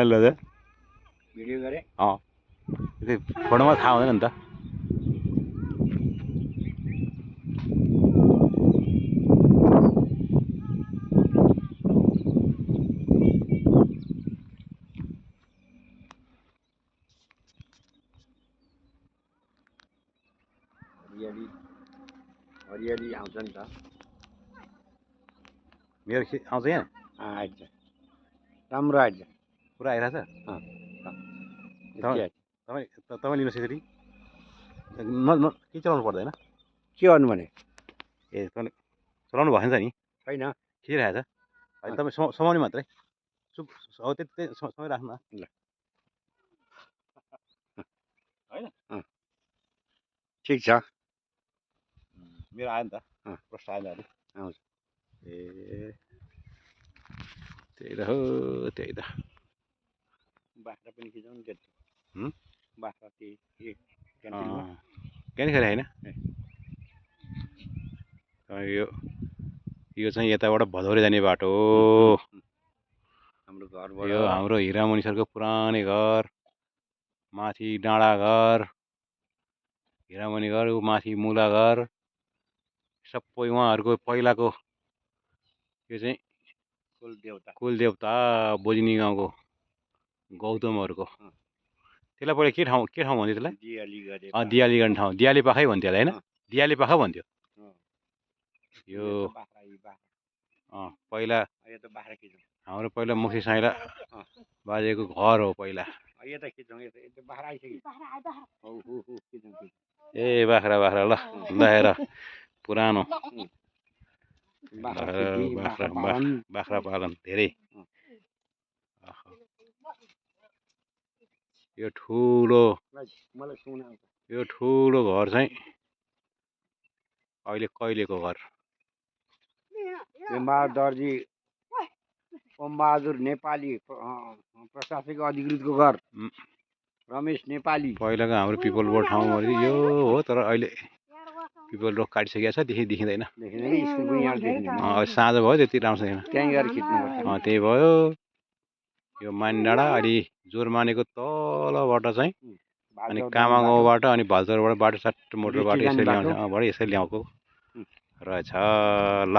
रमाइलो रहेछ भिडियो गरे त्यो फोटोमा थाहा हुँदैन नि त हरियाली आउँछ नि त मेरो आउँछ यहाँ आइज राम्रो आइज पुरा आइरहेछ तपाईँ लिनुहोस् यसरी के चलाउनु पर्दैन के गर्नु भने ए तपाईँले चलाउनु भएको छ नि छैन खिचिरहेछ होइन तपाईँ समाउने मात्रै हो त्यति समय राख्नु न ल होइन ठिक छ मेरो आयो नि त प्रश्न आयो नि आउँछ ए त्यही त हो त्यही त बाख्रा पनि खिचाउनु त्यति बाख्रा त्यही क्यान्टिन खेर होइन यो चाहिँ यताबाट भदौरे जाने बाटो हो हाम्रो घरबाट यो हाम्रो हिरामणि सरको पुरानै घर माथि डाँडा घर हिरामणि घर माथि मुला घर सबै उहाँहरूको पहिलाको यो चाहिँ कुलदेवता बोजिनी गाउँको गौतमहरूको त्यसलाई पहिला के ठाउँ भन्थ्यो त्यसलाई दियाली गर्ने ठाउँ दियाली पाखै भन्थ्यो होला होइन दियाली पाखा भन्थ्यो यो पहिला हाम्रो पहिला मुखी साइला बाजेको घर हो पहिला ए बाख्रा बाख्रा ल हेर पुरानो बाख्रा पालन धेरै यो ठुलो घर चाहिँ अहिले कहिलेको घर दर्जी ओमबहादुर नेपाली प्रशासनिक अधिकृतको घर रमेश नेपाली पहिलाको हाम्रो पिपल बोर्ड ठाउँ यो हो तर अहिले पिपल रोड काटिसकेको छ देखिँदैन साँझ भयो त्यति राम्रो छैन त्यही भयो यो माने डाँडा अलि जोरमानेको तलबाट चाहिँ अनि कामागाउँबाट अनि भालचौरबाट बाटो साटो मोटर बाटो यसरी ल्याउँछ यसरी ल्याएको रहेछ ल